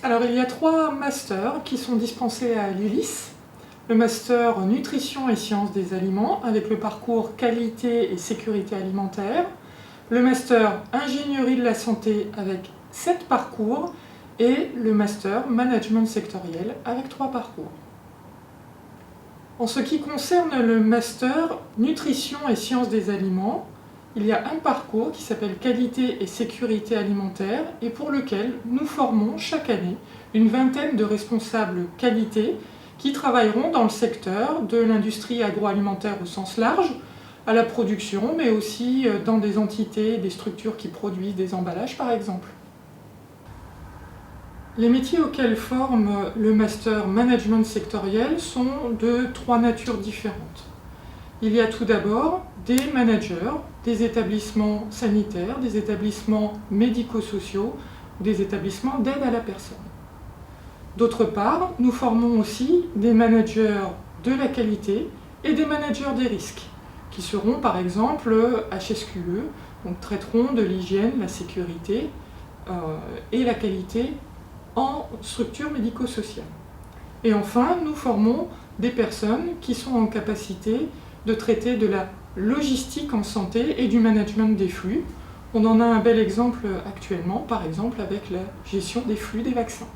Alors, il y a 3 masters qui sont dispensés à l'ILIS. Le master Nutrition et Sciences des Aliments, avec le parcours Qualité et Sécurité Alimentaire. Le master Ingénierie de la Santé, avec 7 parcours. Et le master Management sectoriel, avec 3 parcours. En ce qui concerne le master Nutrition et Sciences des Aliments, il y a un parcours qui s'appelle Qualité et Sécurité Alimentaire et pour lequel nous formons chaque année une vingtaine de responsables qualité qui travailleront dans le secteur de l'industrie agroalimentaire au sens large, à la production, mais aussi dans des entités, des structures qui produisent des emballages par exemple. Les métiers auxquels forme le master Management sectoriel sont de 3 natures différentes. Il y a tout d'abord des managers des établissements sanitaires, des établissements médico-sociaux, des établissements d'aide à la personne. D'autre part, nous formons aussi des managers de la qualité et des managers des risques, qui seront par exemple HSQE, donc traiteront de l'hygiène, la sécurité et la qualité en structure médico-sociale. Et enfin, nous formons des personnes qui sont en capacité de traiter de la logistique en santé et du management des flux. On en a un bel exemple actuellement, par exemple avec la gestion des flux des vaccins.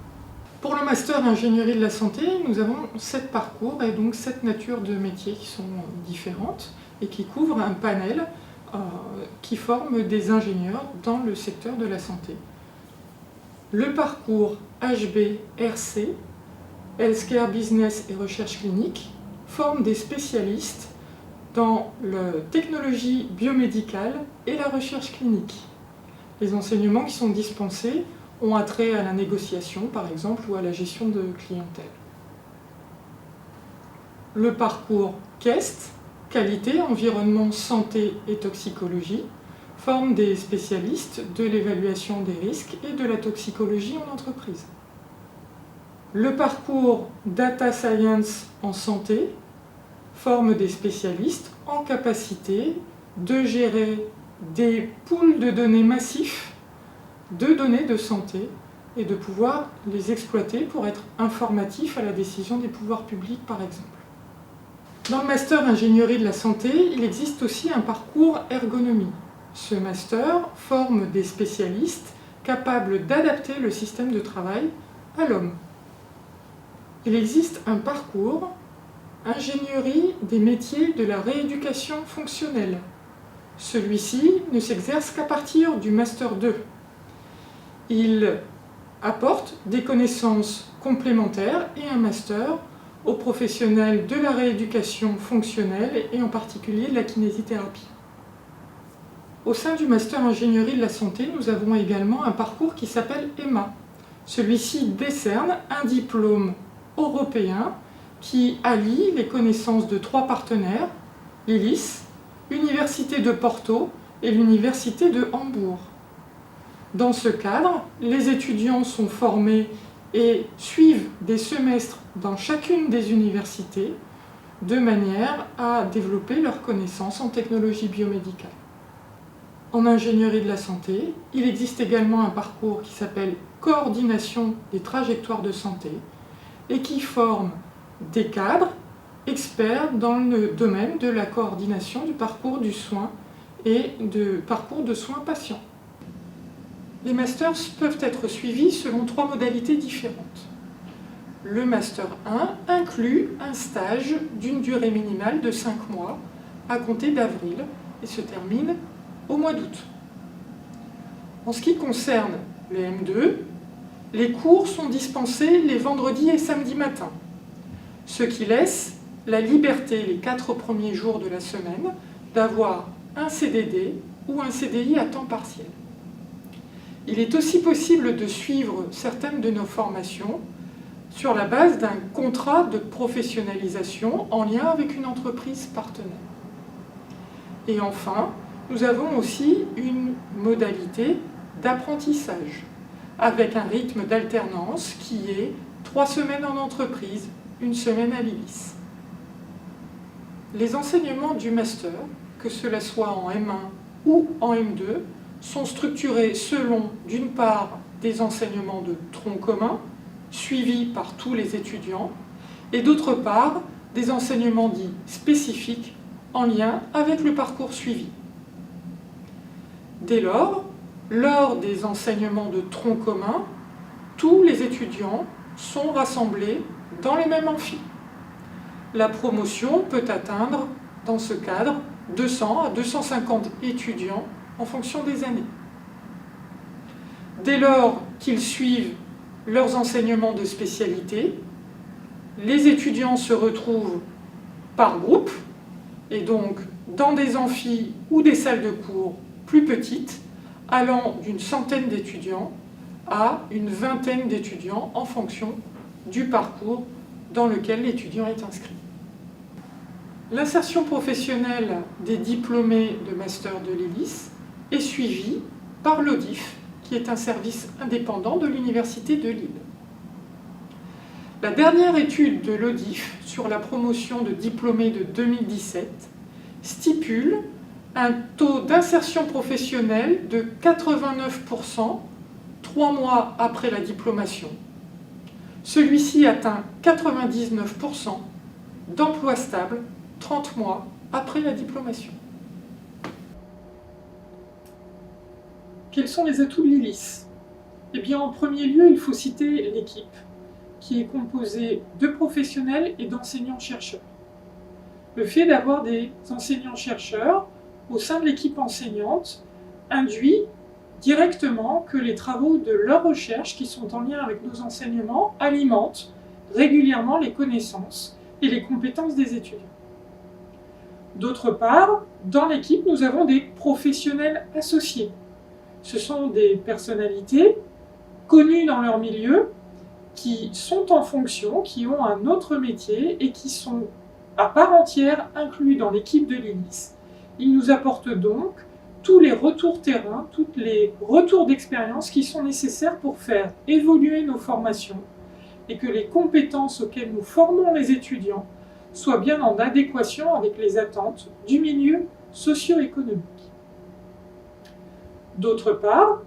Pour le master Ingénierie de la Santé, nous avons 7 parcours et donc 7 natures de métiers qui sont différentes et qui couvrent un panel qui forme des ingénieurs dans le secteur de la santé. Le parcours HB-RC, Healthcare Business et Recherche Clinique, forme des spécialistes dans la technologie biomédicale et la recherche clinique. Les enseignements qui sont dispensés ont attrait à la négociation, par exemple, ou à la gestion de clientèle. Le parcours QUEST, Qualité, Environnement, Santé et Toxicologie, forme des spécialistes de l'évaluation des risques et de la toxicologie en entreprise. Le parcours Data Science en santé forme des spécialistes en capacité de gérer des pools de données massifs de données de santé et de pouvoir les exploiter pour être informatifs à la décision des pouvoirs publics, par exemple. Dans le master Ingénierie de la santé, il existe aussi un parcours ergonomie. Ce master forme des spécialistes capables d'adapter le système de travail à l'homme. Il existe un parcours Ingénierie des métiers de la rééducation fonctionnelle. Celui-ci ne s'exerce qu'à partir du Master 2. Il apporte des connaissances complémentaires et un master aux professionnels de la rééducation fonctionnelle et en particulier de la kinésithérapie. Au sein du Master Ingénierie de la Santé, nous avons également un parcours qui s'appelle EMA. Celui-ci décerne un diplôme européen qui allie les connaissances de 3 partenaires, l'ILIS, l'Université de Porto et l'Université de Hambourg. Dans ce cadre, les étudiants sont formés et suivent des semestres dans chacune des universités de manière à développer leurs connaissances en technologie biomédicale. En ingénierie de la santé, il existe également un parcours qui s'appelle Coordination des trajectoires de santé et qui forme des cadres experts dans le domaine de la coordination du parcours du soin et du parcours de soins patients. Les masters peuvent être suivis selon 3 modalités différentes. Le master 1 inclut un stage d'une durée minimale de 5 mois à compter d'avril et se termine au mois d'août. En ce qui concerne les M2, les cours sont dispensés les vendredis et samedis matins, ce qui laisse la liberté les 4 premiers jours de la semaine d'avoir un CDD ou un CDI à temps partiel. Il est aussi possible de suivre certaines de nos formations sur la base d'un contrat de professionnalisation en lien avec une entreprise partenaire. Et enfin, nous avons aussi une modalité d'apprentissage avec un rythme d'alternance qui est 3 semaines en entreprise, 1 semaine à l'ILIS. Les enseignements du master, que cela soit en M1 ou en M2, sont structurés selon, d'une part, des enseignements de tronc commun suivis par tous les étudiants, et d'autre part, des enseignements dits spécifiques en lien avec le parcours suivi. Dès lors, lors des enseignements de tronc commun, tous les étudiants sont rassemblés dans les mêmes amphis. La promotion peut atteindre, dans ce cadre, 200 à 250 étudiants en fonction des années. Dès lors qu'ils suivent leurs enseignements de spécialité, les étudiants se retrouvent par groupe, et donc dans des amphis ou des salles de cours plus petites, allant d'une centaine d'étudiants à une vingtaine d'étudiants en fonction du parcours dans lequel l'étudiant est inscrit. L'insertion professionnelle des diplômés de master de l'ELIS est suivie par l'ODIF, qui est un service indépendant de l'Université de Lille. La dernière étude de l'ODIF sur la promotion de diplômés de 2017 stipule un taux d'insertion professionnelle de 89% 3 mois après la diplomation. Celui-ci atteint 99% d'emploi stable 30 mois après la diplomation. Quels sont les atouts de l'ILIS? Eh bien, en premier lieu, il faut citer l'équipe, qui est composée de professionnels et d'enseignants-chercheurs. Le fait d'avoir des enseignants-chercheurs au sein de l'équipe enseignante induit directement que les travaux de leur recherche, qui sont en lien avec nos enseignements, alimentent régulièrement les connaissances et les compétences des étudiants. D'autre part, dans l'équipe, nous avons des professionnels associés. Ce sont des personnalités connues dans leur milieu, qui sont en fonction, qui ont un autre métier et qui sont à part entière inclus dans l'équipe de l'ILIS. Ils nous apportent donc tous les retours terrain, tous les retours d'expérience qui sont nécessaires pour faire évoluer nos formations et que les compétences auxquelles nous formons les étudiants soient bien en adéquation avec les attentes du milieu socio-économique. D'autre part,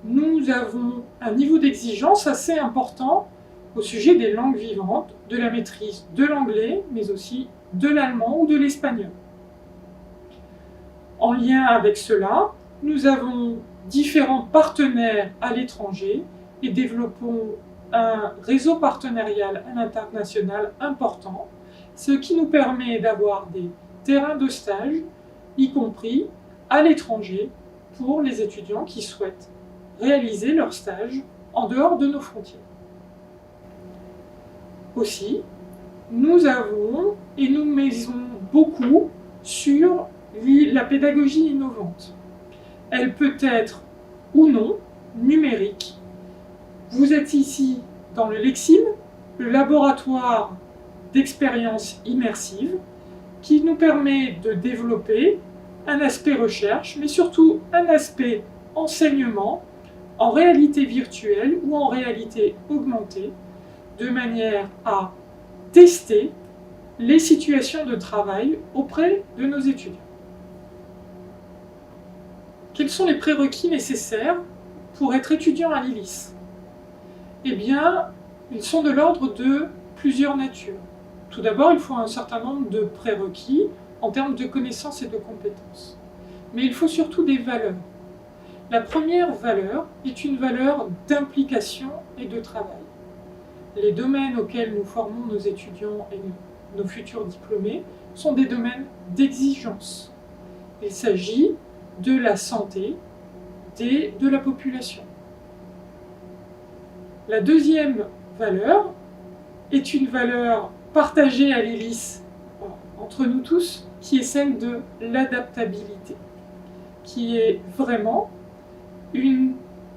nous avons un niveau d'exigence assez important au sujet des langues vivantes, de la maîtrise de l'anglais, mais aussi de l'allemand ou de l'espagnol. En lien avec cela, nous avons différents partenaires à l'étranger et développons un réseau partenarial à l'international important, ce qui nous permet d'avoir des terrains de stage, y compris à l'étranger, pour les étudiants qui souhaitent réaliser leur stage en dehors de nos frontières. Aussi, nous avons et nous misons beaucoup sur la pédagogie innovante. Elle peut être ou non numérique. Vous êtes ici dans le Lexime, le laboratoire d'expérience immersive, qui nous permet de développer un aspect recherche, mais surtout un aspect enseignement en réalité virtuelle ou en réalité augmentée, de manière à tester les situations de travail auprès de nos étudiants. Quels sont les prérequis nécessaires pour être étudiant à l'ILIS? Eh bien, ils sont de l'ordre de plusieurs natures. Tout d'abord, il faut un certain nombre de prérequis en termes de connaissances et de compétences. Mais il faut surtout des valeurs. La première valeur est une valeur d'implication et de travail. Les domaines auxquels nous formons nos étudiants et nos futurs diplômés sont des domaines d'exigence. Il s'agit de la santé de la population. La deuxième valeur est une valeur partagée à l'ILIS entre nous tous, qui est celle de l'adaptabilité, qui est vraiment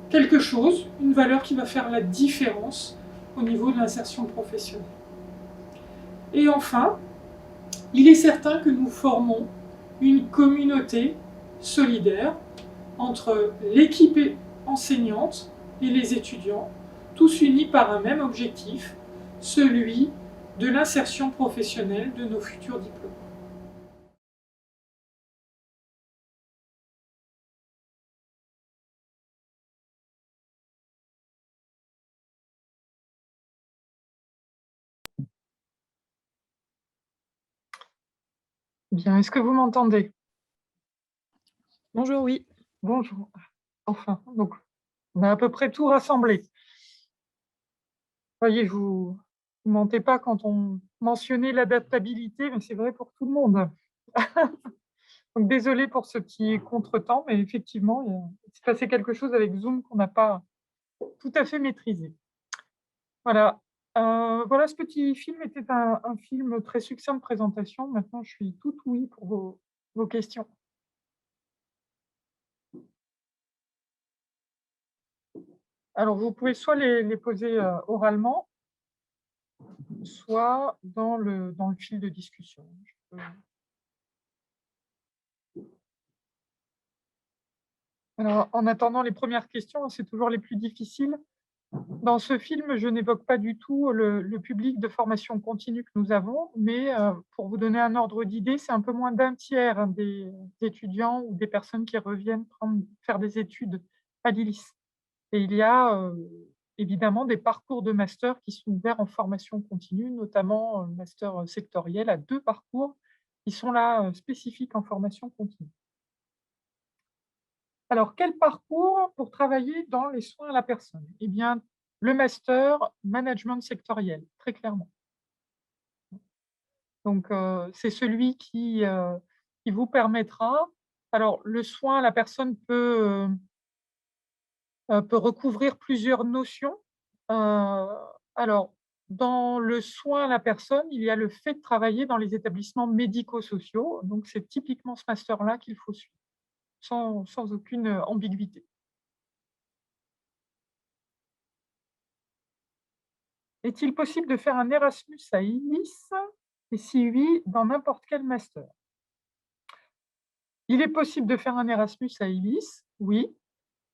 quelque chose, une valeur qui va faire la différence au niveau de l'insertion professionnelle. Et enfin, il est certain que nous formons une communauté solidaire entre l'équipe enseignante et les étudiants, tous unis par un même objectif, celui de l'insertion professionnelle de nos futurs diplômés. Bien, est-ce que vous m'entendez? Bonjour, oui. Bonjour. Enfin, donc on a à peu près tout rassemblé. Voyez, vous mentez pas quand on mentionnait l'adaptabilité, mais c'est vrai pour tout le monde. Donc désolée pour ce petit contretemps, mais effectivement, il s'est passé quelque chose avec Zoom qu'on n'a pas tout à fait maîtrisé. Voilà. Voilà, ce petit film était un film très succinct de présentation. Maintenant, je suis toute oui pour vos questions. Alors, vous pouvez soit les poser oralement, soit dans le fil de discussion. Alors, en attendant les premières questions, c'est toujours les plus difficiles. Dans ce film, je n'évoque pas du tout le public de formation continue que nous avons, mais pour vous donner un ordre d'idée, c'est un peu moins d'un tiers, hein, des étudiants ou des personnes qui reviennent faire des études à l'ILIS. Et il y a évidemment des parcours de master qui sont ouverts en formation continue, notamment le master sectoriel à 2 parcours qui sont là spécifiques en formation continue. Alors, quel parcours pour travailler dans les soins à la personne? Eh bien, le master management sectoriel, très clairement. Donc, c'est celui qui vous permettra. Alors, le soin à la personne peut recouvrir plusieurs notions. Alors, dans le soin à la personne, il y a le fait de travailler dans les établissements médico-sociaux. Donc, c'est typiquement ce master-là qu'il faut suivre, sans aucune ambiguïté. Est-il possible de faire un Erasmus à ILIS? Et si oui, dans n'importe quel master? Il est possible de faire un Erasmus à ILIS, oui,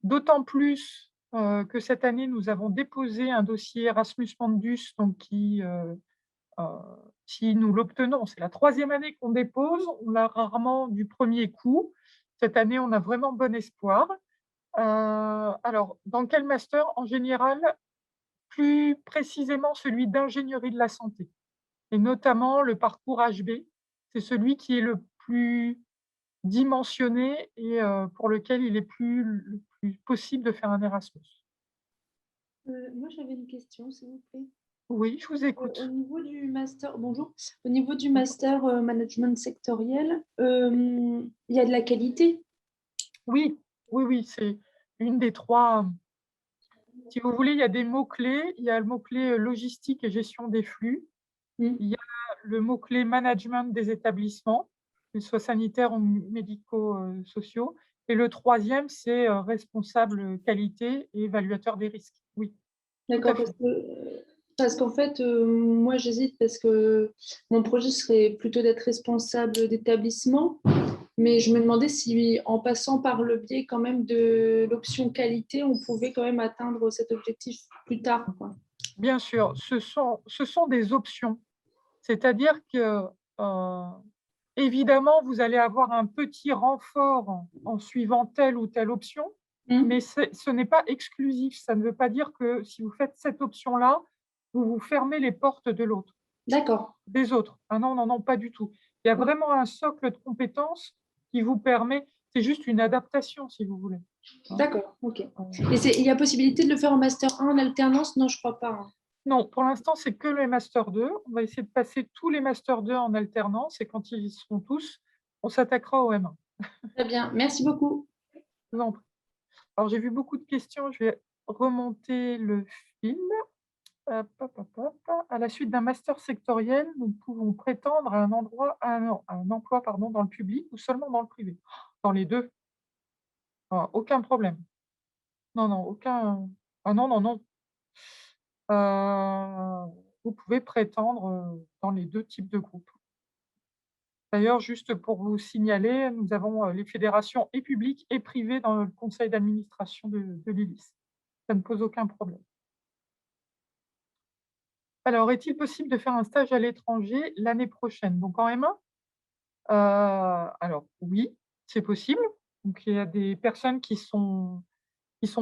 d'autant plus que cette année, nous avons déposé un dossier Erasmus Mundus, donc euh, si nous l'obtenons, c'est la troisième année qu'on dépose, on l'a rarement du premier coup. Cette année, on a vraiment bon espoir. Alors, dans quel master? En général, plus précisément celui d'ingénierie de la santé, et notamment le parcours HB. C'est celui qui est le plus dimensionné et pour lequel il est le plus possible de faire un Erasmus. Moi, j'avais une question, s'il vous plaît. Oui, je vous Au écoute. niveau du master, bonjour. Au niveau du master management sectoriel, il y a de la qualité. Oui, oui, oui, c'est une des trois. Si vous voulez, il y a des mots-clés. Il y a le mot-clé logistique et gestion des flux. Hmm. Il y a le mot-clé management des établissements, qu'ils soient sanitaires ou médico-sociaux. Et le troisième, c'est responsable qualité et évaluateur des risques. Oui, tout à D'accord, fait. parce qu'en fait, moi, j'hésite parce que mon projet serait plutôt d'être responsable d'établissement, mais je me demandais si, en passant par le biais quand même de l'option qualité, on pouvait quand même atteindre cet objectif plus tard, quoi. Bien sûr, ce sont des options. C'est-à-dire que, évidemment, vous allez avoir un petit renfort en suivant telle ou telle option, Hmm. mais ce n'est pas exclusif. Ça ne veut pas dire que si vous faites cette option-là, vous vous fermez les portes de l'autre, D'accord. des autres. Ah non, non, non, pas du tout. Il y a vraiment un socle de compétences qui vous permet, c'est juste une adaptation, si vous voulez. Hein. D'accord, ok. Et il y a possibilité de le faire en master 1 en alternance? Non, je crois pas, hein. Non, pour l'instant, c'est que les Master 2. On va essayer de passer tous les Master 2 en alternance et quand ils y seront tous, on s'attaquera au M1. Très bien, merci beaucoup. Je vous en prie. Alors, j'ai vu beaucoup de questions. Je vais remonter le fil. Hop, hop, hop. À la suite d'un master sectoriel, nous pouvons prétendre à un emploi pardon, dans le public ou seulement dans le privé. Dans les deux, aucun problème. Non, non, aucun. Ah non, non, non. Euh, Vous pouvez prétendre dans les deux types de groupes. D'ailleurs, juste pour vous signaler, nous avons les fédérations et publiques et privées dans le conseil d'administration de l'ILIS. Ça ne pose aucun problème. Alors, est-il possible de faire un stage à l'étranger l'année prochaine? Donc en M1? Alors oui, c'est possible. Donc il y a des personnes qui sont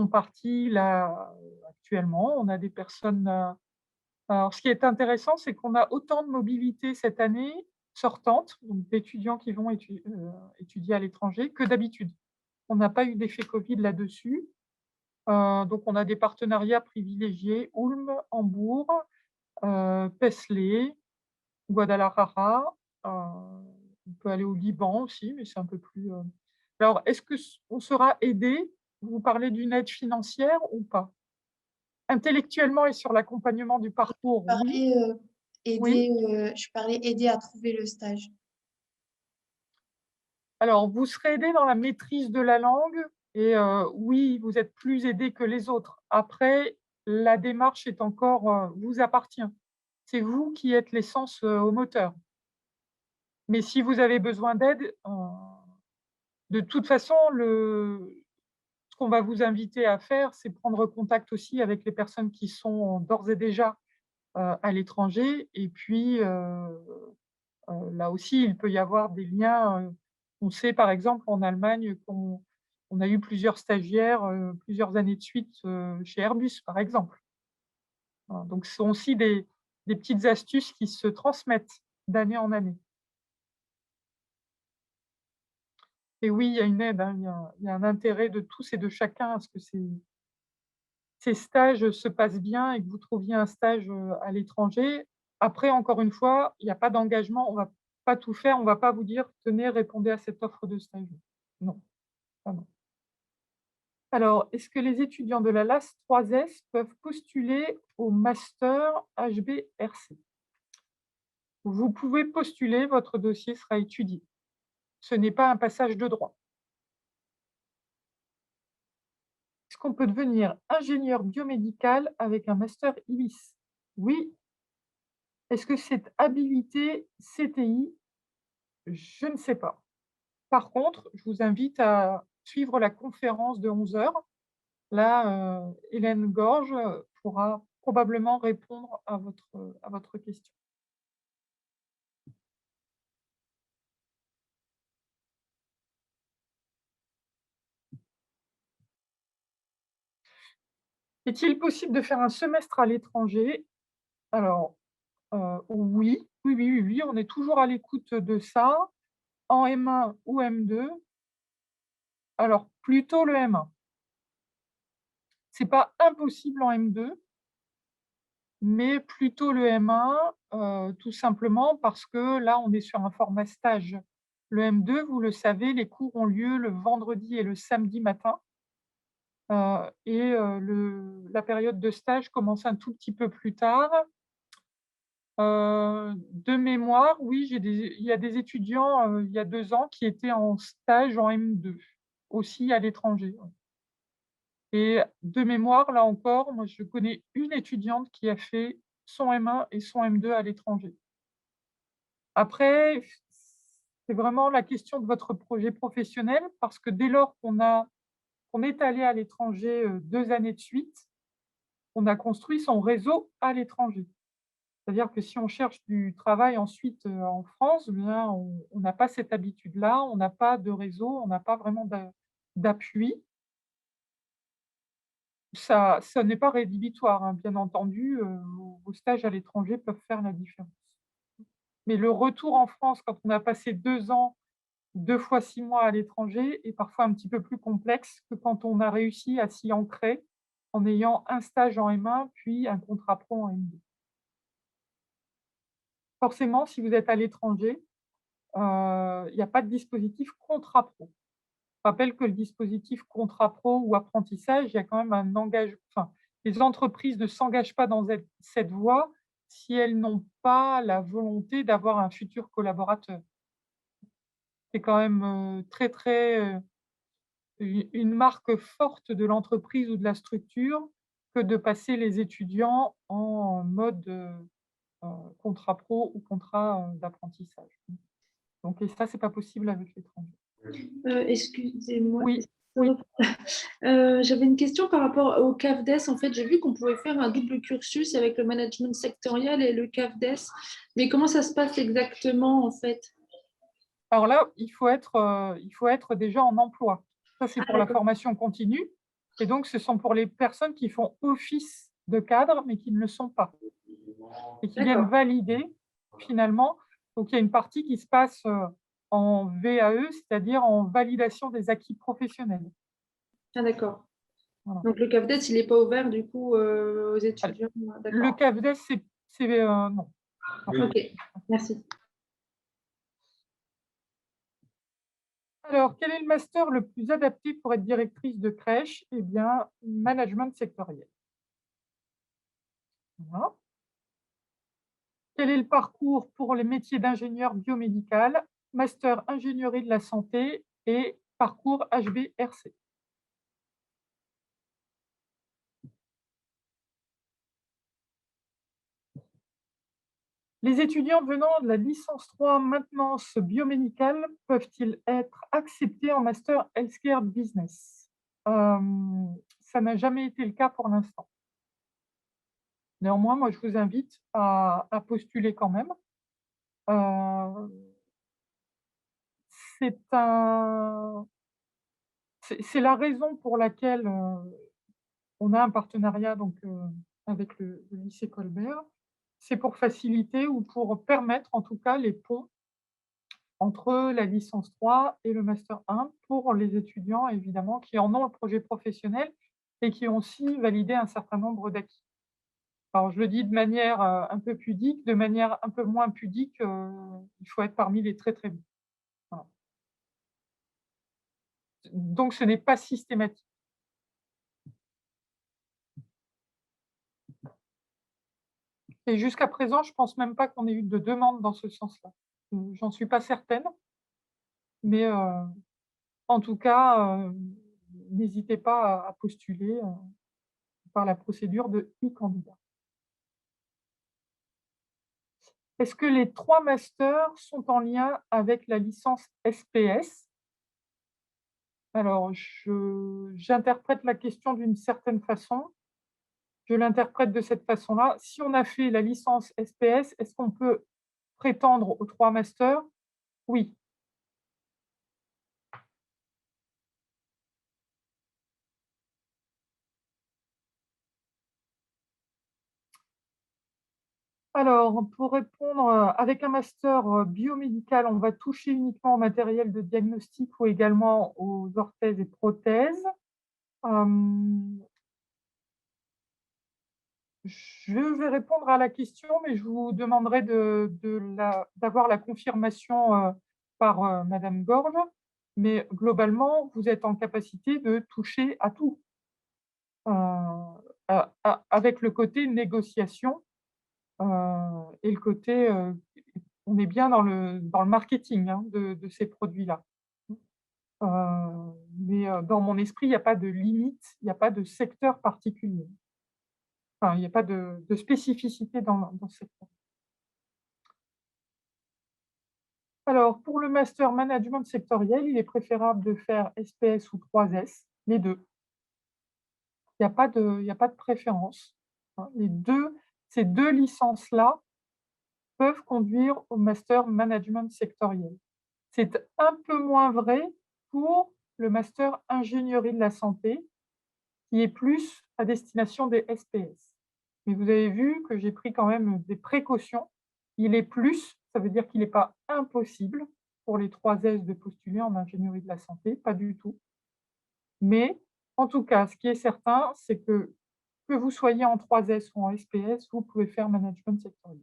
parties là actuellement. On a des personnes. Alors ce qui est intéressant, c'est qu'on a autant de mobilité cette année sortantes, donc d'étudiants qui vont étudier à l'étranger, que d'habitude. On n'a pas eu d'effet Covid là-dessus. Donc, on a des partenariats privilégiés, Ulm, Hambourg, Paisley, Guadalajara. On peut aller au Liban aussi, mais c'est un peu plus. Alors, est-ce qu'on sera aidé? Vous parlez d'une aide financière ou pas? Intellectuellement et sur l'accompagnement du parcours, oui. Parler, Oui. je parlais aider à trouver le stage. Alors, vous serez aidé dans la maîtrise de la langue et oui, vous êtes plus aidé que les autres. Après, la démarche est encore vous appartient. C'est vous qui êtes l'essence au moteur. Mais si vous avez besoin d'aide, de toute façon, ce qu'on va vous inviter à faire, c'est prendre contact aussi avec les personnes qui sont d'ores et déjà à l'étranger. Et puis, là aussi, il peut y avoir des liens. On sait, par exemple, en Allemagne, qu'on a eu plusieurs stagiaires plusieurs années de suite chez Airbus, par exemple. Voilà, donc, ce sont aussi des petites astuces qui se transmettent d'année en année. Et oui, il y a une aide, hein, il y a un intérêt de tous et de chacun à ce que ces stages se passent bien et que vous trouviez un stage à l'étranger. Après, encore une fois, il n'y a pas d'engagement, on ne va pas tout faire, on ne va pas vous dire tenez, répondez à cette offre de stage. Non, ça non. Alors, est-ce que les étudiants de la LAS 3S peuvent postuler au master HBRC? Vous pouvez postuler, votre dossier sera étudié. Ce n'est pas un passage de droit. Est-ce qu'on peut devenir ingénieur biomédical avec un master IBIS? Oui. Est-ce que c'est habilité CTI? Je ne sais pas. Par contre, je vous invite à suivre la conférence de 11 heures. Là, Hélène Gorge pourra probablement répondre à votre question. Est-il possible de faire un semestre à l'étranger? Alors, oui, oui, oui, oui, oui, on est toujours à l'écoute de ça, en M1 ou M2. Alors, plutôt le M1. Ce n'est pas impossible en M2, mais plutôt le M1, tout simplement parce que là, on est sur un format stage. Le M2, vous le savez, les cours ont lieu le vendredi et le samedi matin. Et la période de stage commence un tout petit peu plus tard. De mémoire, oui, il y a des étudiants, il y a 2 ans, qui étaient en stage en M2, aussi à l'étranger. Et de mémoire, là encore, moi, je connais une étudiante qui a fait son M1 et son M2 à l'étranger. Après, c'est vraiment la question de votre projet professionnel, parce que dès lors qu'on est allé à l'étranger 2 années de suite, on a construit son réseau à l'étranger. C'est-à-dire que si on cherche du travail ensuite en France, bien, on n'a pas cette habitude-là, on n'a pas de réseau, on n'a pas vraiment d'appui. Ça n'est pas rédhibitoire, hein, bien entendu, vos stages à l'étranger peuvent faire la différence. Mais le retour en France, quand on a passé 2 ans, 2 fois 6 mois à l'étranger, est parfois un petit peu plus complexe que quand on a réussi à s'y ancrer en ayant un stage en M1, puis un contrat pro en M2. Forcément, si vous êtes à l'étranger, il n'y a pas de dispositif contrat pro. Je rappelle que le dispositif contrat pro ou apprentissage, il y a quand même un engagement. Enfin, les entreprises ne s'engagent pas dans cette voie si elles n'ont pas la volonté d'avoir un futur collaborateur. C'est quand même très, très une marque forte de l'entreprise ou de la structure que de passer les étudiants en mode contrat pro ou contrat d'apprentissage. Donc, et ça, c'est pas possible avec l'étranger. Excusez-moi. Oui, oui. J'avais une question par rapport au CAFDES. En fait, j'ai vu qu'on pouvait faire un double cursus avec le management sectoriel et le CAFDES. Mais comment ça se passe exactement, en fait? Alors là, il faut être déjà en emploi. Ça, c'est pour la D'accord. formation continue. Et donc, ce sont pour les personnes qui font office de cadre, mais qui ne le sont pas. Et qui viennent D'accord. valider, finalement. Donc, il y a une partie qui se passe en VAE, c'est-à-dire en validation des acquis professionnels. Ah, d'accord. Voilà. Donc, le CAFDES, il n'est pas ouvert, du coup, aux étudiants. Le D'accord. CAFDES, non. Ok, merci. Alors, quel est le master le plus adapté pour être directrice de crèche? Eh bien, management sectoriel. Voilà. Quel est le parcours pour les métiers d'ingénieur biomédical, master ingénierie de la santé et parcours HBRC? Les étudiants venant de la licence 3 maintenance biomédicale peuvent-ils être acceptés en master healthcare business? Ça n'a jamais été le cas pour l'instant. Néanmoins, moi, je vous invite à postuler quand même. Euh, c'est la raison pour laquelle on a un partenariat donc, avec le lycée Colbert. C'est pour faciliter ou pour permettre en tout cas les ponts entre la licence 3 et le master 1 pour les étudiants évidemment qui en ont le projet professionnel et qui ont aussi validé un certain nombre d'acquis. Alors je le dis de manière un peu pudique, de manière un peu moins pudique, il faut être parmi les très très bons. Voilà. Donc ce n'est pas systématique. Et jusqu'à présent, je ne pense même pas qu'on ait eu de demande dans ce sens-là. J'en suis pas certaine, mais en tout cas, n'hésitez pas à postuler par la procédure de e-candidat. Est-ce que les 3 masters sont en lien avec la licence SPS? Alors, j'interprète la question d'une certaine façon. Je l'interprète de cette façon-là. Si on a fait la licence SPS, est-ce qu'on peut prétendre aux 3 masters? Oui. Alors, pour répondre, avec un master biomédical, on va toucher uniquement au matériel de diagnostic ou également aux orthèses et prothèses. Je vais répondre à la question, mais je vous demanderai d'avoir la confirmation par Madame Gorge. Mais globalement, vous êtes en capacité de toucher à tout, avec le côté négociation et le côté, on est bien dans le marketing hein, de ces produits-là. Mais dans mon esprit, il n'y a pas de limite, il n'y a pas de secteur particulier. Enfin, il n'y a pas de spécificité dans ce secteur. Alors, pour le master management sectoriel, il est préférable de faire SPS ou 3S, les deux. Il n'y a pas de préférence. Ces deux licences-là peuvent conduire au master management sectoriel. C'est un peu moins vrai pour le master ingénierie de la santé, qui est plus à destination des SPS. Mais vous avez vu que j'ai pris quand même des précautions. Il est plus, ça veut dire qu'il n'est pas impossible pour les 3S de postuler en ingénierie de la santé, pas du tout. Mais en tout cas, ce qui est certain, c'est que vous soyez en 3S ou en SPS, vous pouvez faire management sectoriel.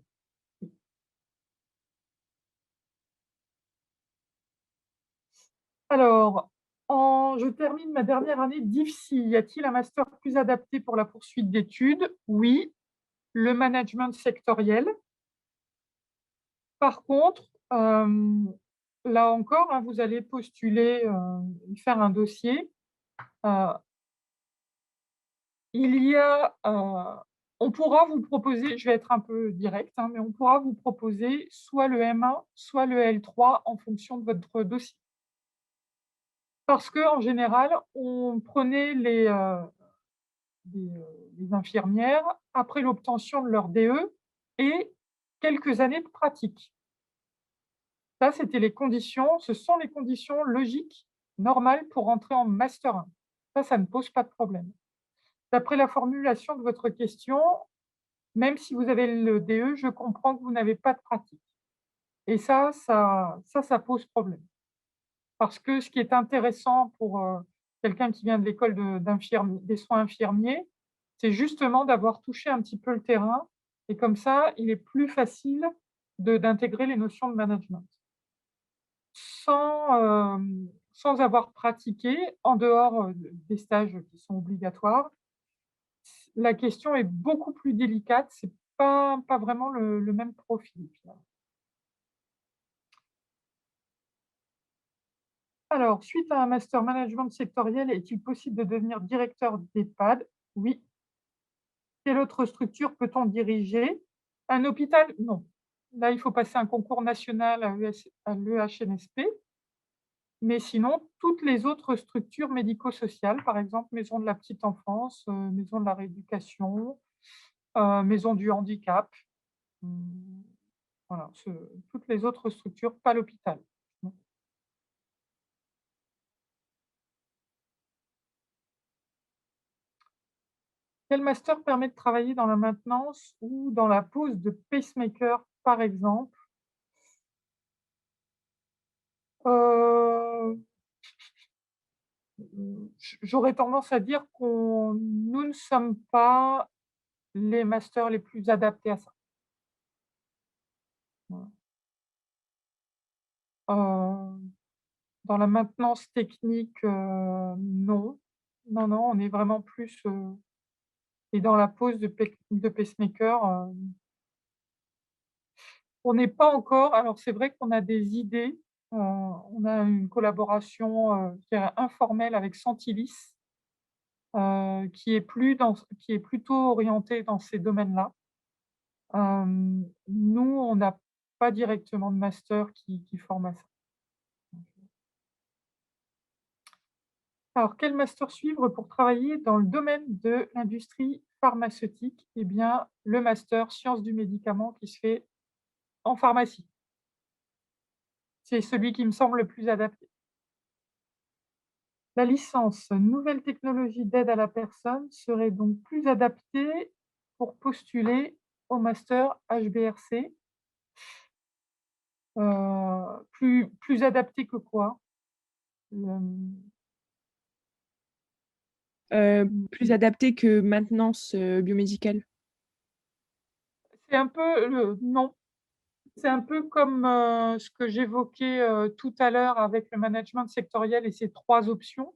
Alors, je termine ma dernière année d'IFSI. Y a-t-il un master plus adapté pour la poursuite d'études? Oui, le management sectoriel. Par contre, là encore, hein, vous allez postuler, faire un dossier. On pourra vous proposer, je vais être un peu direct, hein, mais on pourra vous proposer soit le M1, soit le L3 en fonction de votre dossier. Parce qu'en général, on prenait les infirmières après l'obtention de leur DE et quelques années de pratique. Ça, c'était les conditions, ce sont les conditions logiques, normales pour entrer en Master 1. Ça ne pose pas de problème. D'après la formulation de votre question, même si vous avez le DE, je comprends que vous n'avez pas de pratique. Et ça pose problème. Parce que ce qui est intéressant pour, quelqu'un qui vient de l'école des soins infirmiers, c'est justement d'avoir touché un petit peu le terrain et comme ça, il est plus facile d'intégrer les notions de management. Sans avoir pratiqué, en dehors, des stages qui sont obligatoires, la question est beaucoup plus délicate, c'est pas vraiment le même profil, finalement. Alors, suite à un master management sectoriel, est-il possible de devenir directeur d'EHPAD? Oui. Quelle autre structure peut-on diriger? Un hôpital? Non. Là, il faut passer un concours national à l'EHNSP, mais sinon, toutes les autres structures médico-sociales, par exemple, maison de la petite enfance, maison de la rééducation, maison du handicap, mmh, voilà, toutes les autres structures, pas l'hôpital. Quel master permet de travailler dans la maintenance ou dans la pose de pacemaker, par exemple? Heu, j'aurais tendance à dire qu'on nous ne sommes pas les masters les plus adaptés à ça. Voilà. Dans la maintenance technique, non. Non, non, on est vraiment plus, et dans la pose de pacemaker, on n'est pas encore, alors c'est vrai qu'on a des idées, on a une collaboration, je dirais informelle avec Santilis, qui est plutôt orientée dans ces domaines-là. Nous, on n'a pas directement de master qui forme à ça. Alors, quel master suivre pour travailler dans le domaine de l'industrie pharmaceutique? Eh bien, le master sciences du médicament qui se fait en pharmacie. C'est celui qui me semble le plus adapté. La licence nouvelles technologies d'aide à la personne serait donc plus adaptée pour postuler au master HBRC. Plus adapté que quoi? Hem, Plus adapté que maintenance, biomédicale. c'est un peu le non, c'est un peu comme, ce que j'évoquais, tout à l'heure avec le management sectoriel et ses 3 options.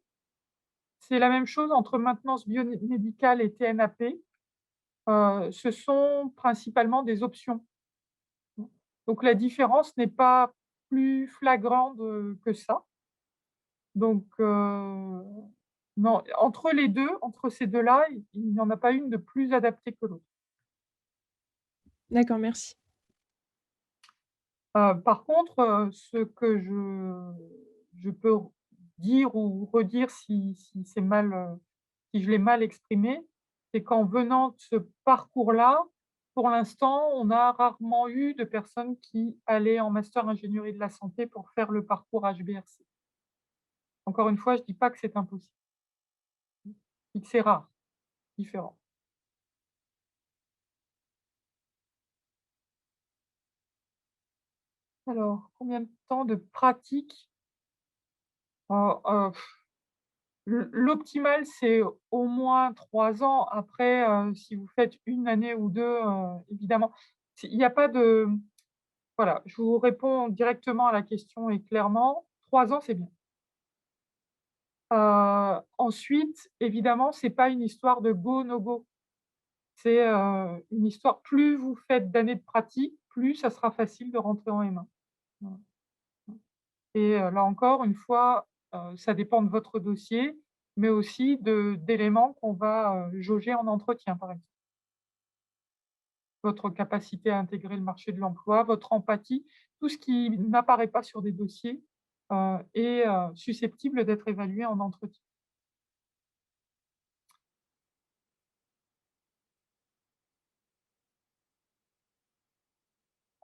C'est la même chose entre maintenance biomédicale et TNAP. Ce sont principalement des options. Donc la différence n'est pas plus flagrante, que ça. Donc non, entre les 2, entre ces 2-là, il n'y en a pas une de plus adaptée que l'autre. D'accord, merci. Par contre, ce que je peux dire ou redire si c'est mal, si je l'ai mal exprimé, c'est qu'en venant de ce parcours-là, pour l'instant, on a rarement eu de personnes qui allaient en master ingénierie de la santé pour faire le parcours HBRC. Encore une fois, je ne dis pas que c'est impossible, je dis que c'est rare, différent. Alors, combien de temps de pratique? Heu heu, l'optimal, c'est au moins 3 ans. Après, si vous faites une année ou 2, évidemment, il n'y a pas de voilà, je vous réponds directement à la question et clairement, 3 ans, c'est bien. Ensuite, évidemment, c'est pas une histoire de go, no go. C'est, une histoire plus vous faites d'années de pratique, plus ça sera facile de rentrer en M1. Voilà. Et là encore, une fois, ça dépend de votre dossier, mais aussi d'éléments qu'on va, jauger en entretien, par exemple. Votre capacité à intégrer le marché de l'emploi, votre empathie, tout ce qui n'apparaît pas sur des dossiers, est, susceptible d'être évalué en entretien.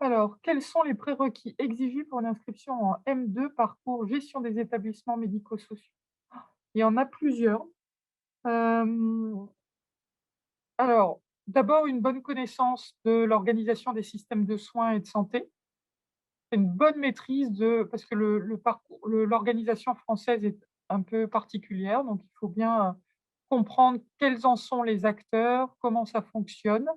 Alors, quels sont les prérequis exigés pour l'inscription en M2 parcours gestion des établissements médico-sociaux? Il y en a plusieurs. Hem, alors, d'abord une bonne connaissance de l'organisation des systèmes de soins et de santé. une bonne maîtrise parce que le parcours l'organisation française est un peu particulière, donc il faut bien, comprendre quels en sont les acteurs, comment ça fonctionne,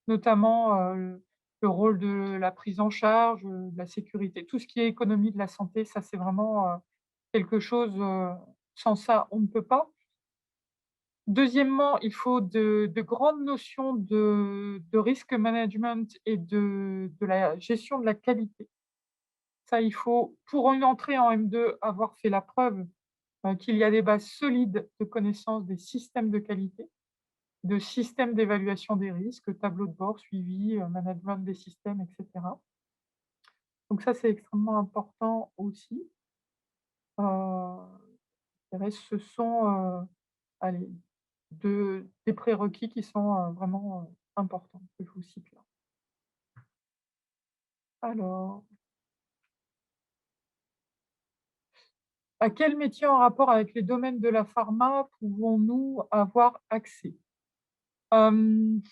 notamment, le rôle de la prise en charge, de la sécurité. Tout ce qui est économie de la santé, ça c'est vraiment, quelque chose, sans ça, on ne peut pas. Deuxièmement, il faut de grandes notions de risk management et de la gestion de la qualité. Ça, il faut, pour une entrée en M2, avoir fait la preuve, qu'il y a des bases solides de connaissance des systèmes de qualité, de systèmes d'évaluation des risques, tableau de bord, suivi, management des systèmes et cetera. Donc ça, c'est extrêmement important aussi. Je dirais ce sont, allez, des prérequis qui sont, vraiment, importants, que je vous cite là. Alors, à quel métier en rapport avec les domaines de la pharma pouvons-nous avoir accès? Hem,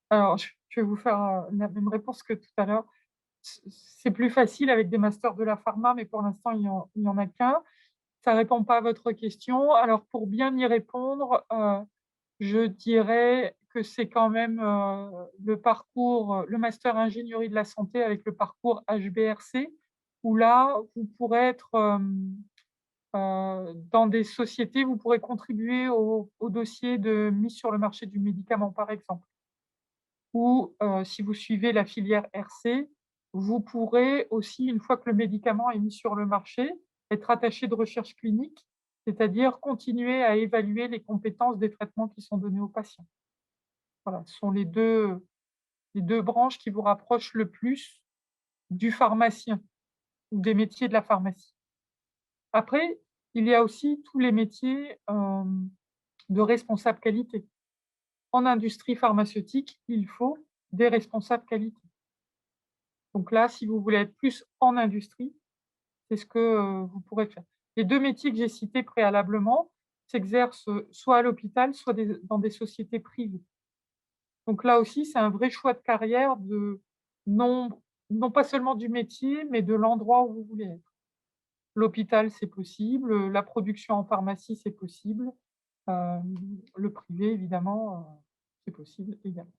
alors je vais vous faire, la même réponse que tout à l'heure. C'est plus facile avec des masters de la pharma, mais pour l'instant, il y en a qu'un. Ça ne répond pas à votre question. Alors pour bien y répondre, je dirais que c'est quand même, le parcours, le master ingénierie de la santé avec le parcours HBRC, où là, vous pourrez être, dans des sociétés, vous pourrez contribuer au dossier de mise sur le marché du médicament, par exemple. Ou, si vous suivez la filière RC, vous pourrez aussi, une fois que le médicament est mis sur le marché, être attaché de recherche clinique, c'est-à-dire continuer à évaluer les compétences des traitements qui sont donnés aux patients. Voilà, ce sont les 2 branches qui vous rapprochent le plus du pharmacien ou des métiers de la pharmacie. Après, il y a aussi tous les métiers, de responsable qualité. En industrie pharmaceutique, il faut des responsables qualité. Donc là, si vous voulez être plus en industrie, c'est ce que, vous pourrez faire. Les 2 métiers que j'ai cités préalablement s'exercent, soit à l'hôpital, soit dans des sociétés privées. Donc là aussi, c'est un vrai choix de carrière non non pas seulement du métier, mais de l'endroit où vous voulez être. L'hôpital, c'est possible, la production en pharmacie, c'est possible, le privé évidemment, c'est possible également.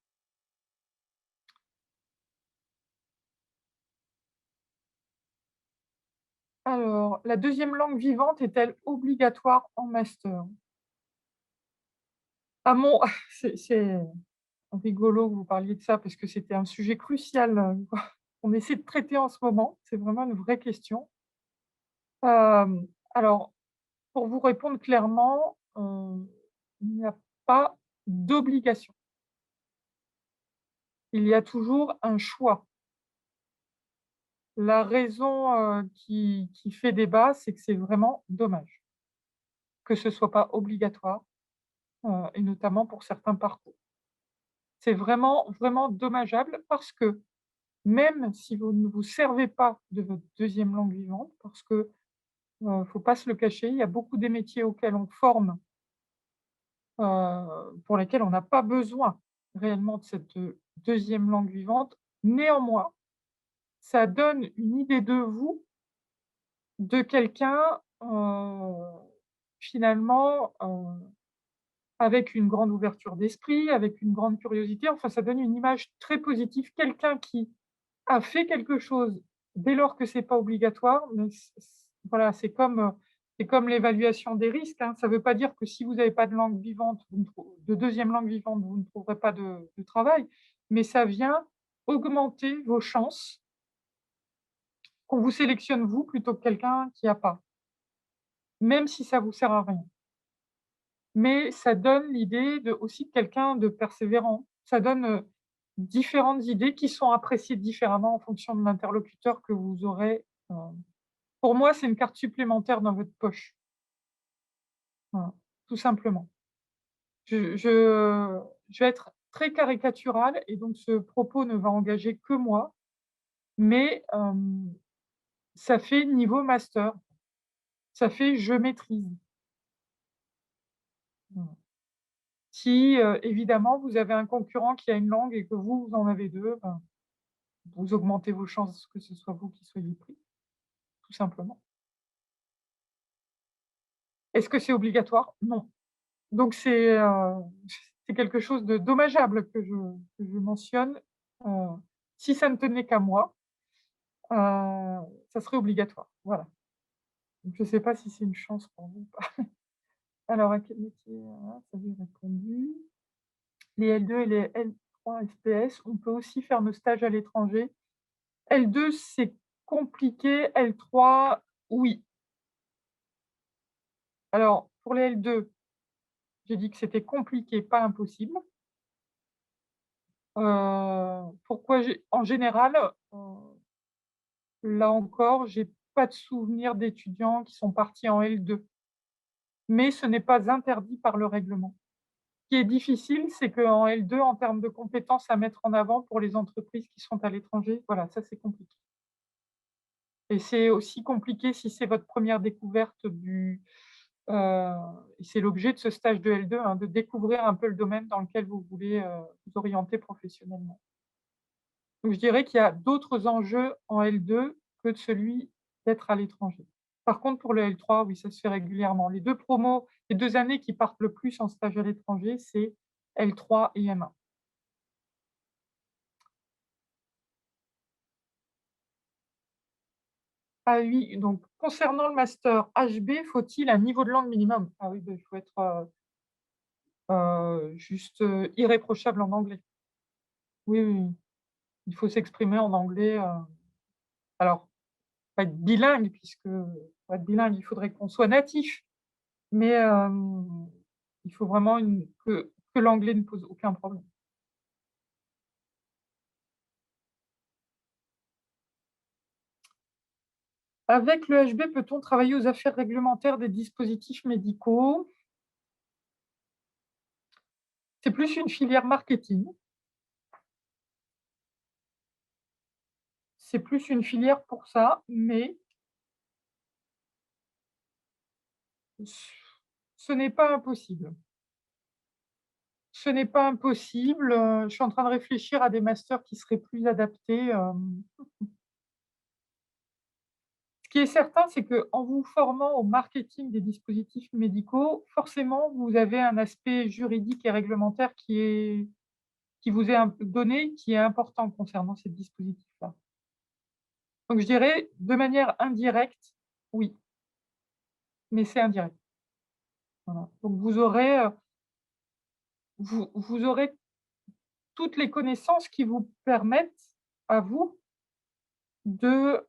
Alors, la deuxième langue vivante est-elle obligatoire en master? À mon c'est rigolo que vous parliez de ça parce que c'était un sujet crucial, qu'on essaie de traiter en ce moment. C'est vraiment une vraie question. Alors, pour vous répondre clairement, il n'y a pas d'obligation. Il y a toujours un choix. La raison, qui fait débat, c'est que c'est vraiment dommage que ce soit pas obligatoire, et notamment pour certains parcours. C'est vraiment, vraiment dommageable parce que même si vous ne vous servez pas de votre deuxième langue vivante, parce que, faut pas se le cacher, il y a beaucoup des métiers auxquels on forme, pour lesquels on n'a pas besoin réellement de cette, 2e langue vivante. Néanmoins, ça donne une idée de vous, de quelqu'un, finalement, avec une grande ouverture d'esprit, avec une grande curiosité. Enfin, ça donne une image très positive. Quelqu'un qui a fait quelque chose dès lors que c'est pas obligatoire, mais voilà, c'est comme l'évaluation des risques, hein. Ça ne veut pas dire que si vous n'avez pas de langue vivante, de deuxième langue vivante, vous ne trouverez pas de travail, mais ça vient augmenter vos chances qu'on vous sélectionne vous plutôt que quelqu'un qui a pas, même si ça vous sert à rien. Mais ça donne l'idée aussi de quelqu'un de persévérant. Ça donne, différentes idées qui sont appréciées différemment en fonction de l'interlocuteur que vous aurez. Pour moi, c'est une carte supplémentaire dans votre poche. Voilà, tout simplement. Je vais être très caricaturale et donc ce propos ne va engager que moi, mais ça fait niveau master, ça fait je maîtrise. Voilà. Si, évidemment, vous avez un concurrent qui a une langue et que vous en avez 2, ben, vous augmentez vos chances que ce soit vous qui soyez pris, tout simplement. Est-ce que c'est obligatoire? Non. Donc c'est quelque chose de dommageable que je mentionne. Heu, Si ça ne tenait qu'à moi, ça serait obligatoire, voilà. Donc je ne sais pas si c'est une chance pour vous ou pas. Alors à quel métier? Ah, ça j'ai répondu. Les L2 et les L3 SPS, on peut aussi faire nos stages à l'étranger. L2, c'est compliqué, L3, oui. Alors pour les L2, j'ai dit que c'était compliqué, pas impossible. Pourquoi en général, là encore, j'ai pas de souvenir d'étudiants qui sont partis en L2, mais ce n'est pas interdit par le règlement. Ce qui est difficile, c'est qu'en L2, en termes de compétences à mettre en avant pour les entreprises qui sont à l'étranger, voilà, ça c'est compliqué. Et c'est aussi compliqué si c'est votre première découverte heu et c'est l'objet de ce stage de L2, hein, de découvrir un peu le domaine dans lequel vous voulez, vous orienter professionnellement. Donc je dirais qu'il y a d'autres enjeux en L2 que de celui d'être à l'étranger. Par contre, pour le L3, oui, ça se fait régulièrement. Les 2 années qui partent le plus en stage à l'étranger, c'est L3 et M1. Ah oui, donc concernant le master HB, faut-il un niveau de langue minimum? Ah oui, il faut être, juste, irréprochable en anglais. Oui, oui, oui. Il faut s'exprimer en anglais, alors pas être bilingue puisque pour être bilingue, il faudrait qu'on soit natif. Mais il faut vraiment que l'anglais ne pose aucun problème. Avec le HB, peut-on travailler aux affaires réglementaires des dispositifs médicaux? C'est plus une filière marketing, c'est plus une filière pour ça, mais ce n'est pas impossible. Ce n'est pas impossible, je suis en train de réfléchir à des masters qui seraient plus adaptés, Ce qui est certain, c'est qu'en vous formant au marketing des dispositifs médicaux, forcément, vous avez un aspect juridique et réglementaire qui vous est donné, qui est important concernant ces dispositifs-là. Donc je dirais, de manière indirecte, oui, mais c'est indirect. Voilà. Donc vous aurez toutes les connaissances qui vous permettent à vous de,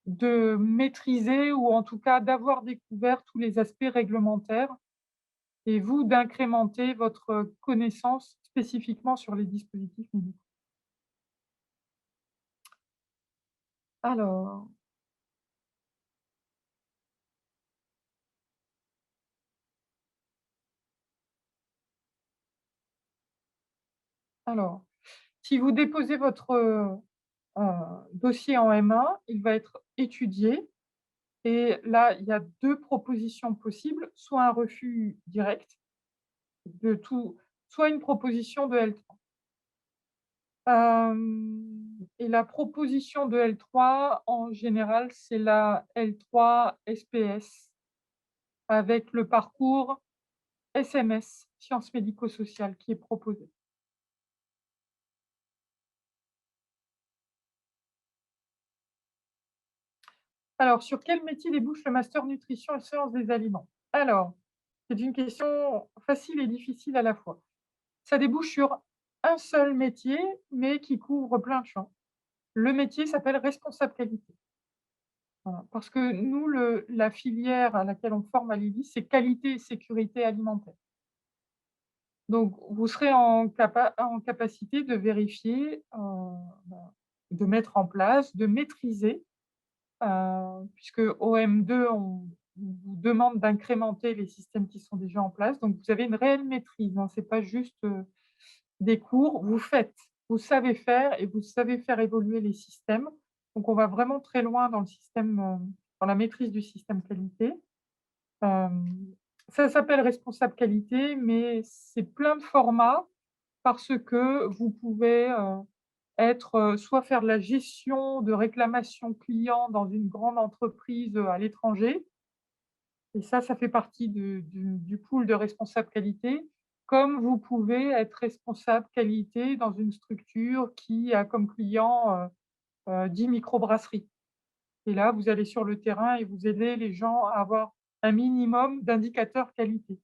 de maîtriser ou en tout cas d'avoir découvert tous les aspects réglementaires et vous d'incrémenter votre connaissance spécifiquement sur les dispositifs médicaux. Alors alors, si vous déposez votre, dossier en M1, il va être étudié et là, il y a 2 propositions possibles, soit un refus direct de tout, soit une proposition de L3. Et la proposition de L3, en général, c'est la L3 SPS avec le parcours SMS, sciences médico-sociales, qui est proposé. Alors, sur quel métier débouche le master nutrition et sciences des aliments? Alors, c'est une question facile et difficile à la fois. Ça débouche sur un seul métier, mais qui couvre plein de champs. Le métier s'appelle responsable qualité. Voilà, parce que nous, la filière à laquelle on forme à l'IDI, c'est qualité et sécurité alimentaire. Donc, vous serez en capacité de vérifier, bah, de mettre en place, de maîtriser, puisque au M2, on vous demande d'incrémenter les systèmes qui sont déjà en place. Donc, vous avez une réelle maîtrise, hein. Ce n'est pas juste, des cours, vous faites, vous savez faire et vous savez faire évoluer les systèmes. Donc, on va vraiment très loin dans le système, dans la maîtrise du système qualité. Hem, Ça s'appelle responsable qualité, mais c'est plein de formats parce que vous pouvez, être, soit faire de la gestion de réclamations clients dans une grande entreprise, à l'étranger et ça fait partie du pool de responsables qualité, comme vous pouvez être responsable qualité dans une structure qui a comme client, 10 microbrasseries et là, vous allez sur le terrain et vous aidez les gens à avoir un minimum d'indicateurs qualité.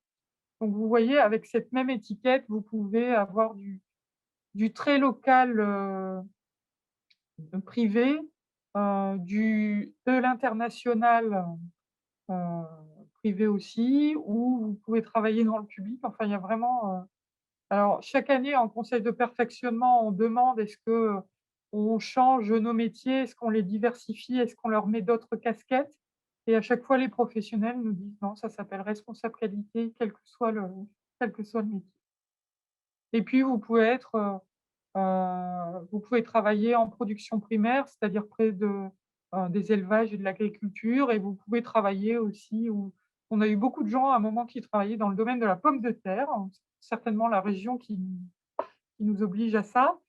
Donc vous voyez, avec cette même étiquette, vous pouvez avoir du très local, privé, de l'international, heu, privé aussi, ou vous pouvez travailler dans le public. Enfin, il y a vraiment, alors chaque année en conseil de perfectionnement, on demande est-ce que on change nos métiers? Est-ce qu'on les diversifie? Est-ce qu'on leur met d'autres casquettes? Et à chaque fois, les professionnels nous disent: «Non, ça s'appelle responsable qualité, quel que soit le métier». Et puis vous pouvez travailler en production primaire, c'est-à-dire près des élevages et de l'agriculture et vous pouvez travailler aussi où on a eu beaucoup de gens à un moment qui travaillaient dans le domaine de la pomme de terre, hein, certainement la région qui nous oblige à ça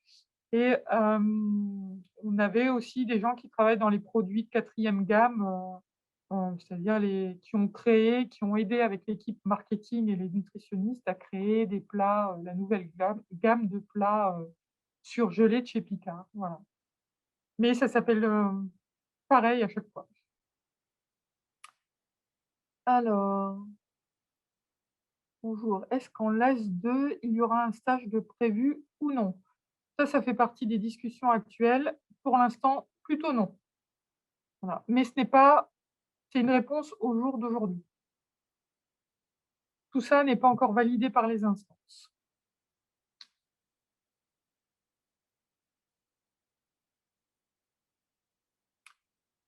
et on avait aussi des gens qui travaillent dans les produits de 4e gamme, c'est-à-dire qui ont créé, qui ont aidé avec l'équipe marketing et les nutritionnistes à créer des plats, la nouvelle gamme de plats, surgelés de chez Picard, voilà. Mais ça s'appelle, pareil à chaque fois. Alors, bonjour, est-ce qu'en LAS2, il y aura un stage de prévu ou non? Ça fait partie des discussions actuelles. Pour l'instant, plutôt non. Voilà, mais c'est une réponse au jour d'aujourd'hui. Tout ça n'est pas encore validé par les instances.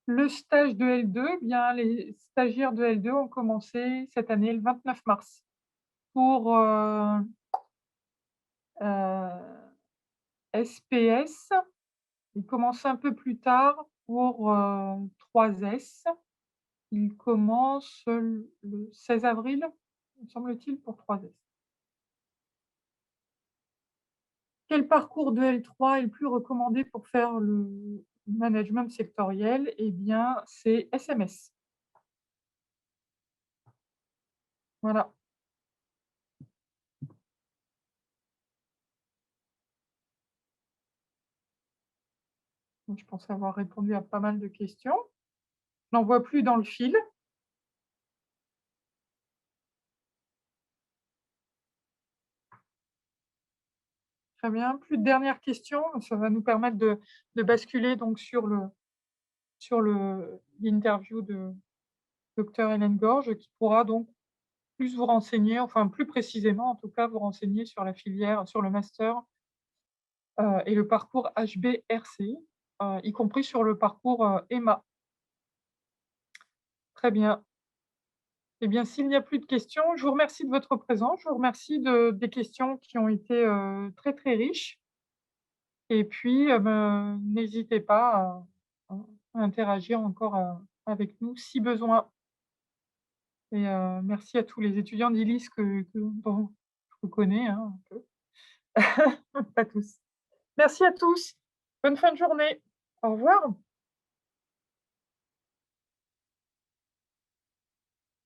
Le stage de L2, eh bien, les stagiaires de L2 ont commencé cette année le 29 mars pour, SPS. Ils commencent un peu plus tard pour, 3S. Ils commencent le 16 avril, me semble-t-il, pour 3S. Quel parcours de L3 est le plus recommandé pour faire le management sectoriel? Eh bien, c'est SMS. Voilà. Donc je pense avoir répondu à pas mal de questions. Je n'en vois plus dans le fil. Très bien. Plus de dernières questions. Ça va nous permettre de basculer donc sur l'interview de docteur Hélène Gorge, qui pourra donc plus vous renseigner, enfin plus précisément en tout cas, vous renseigner sur la filière, sur le master, et le parcours HBRC, y compris sur le parcours, EMA. Très bien. Eh bien, s'il n'y a plus de questions, je vous remercie de votre présence. Je vous remercie des questions qui ont été, très, très riches et puis, n'hésitez pas à interagir encore, avec nous si besoin et merci à tous les étudiants d'ILIS dont je vous connais, hein, un peu. Pas tous. Merci à tous. Bonne fin de journée. Au revoir.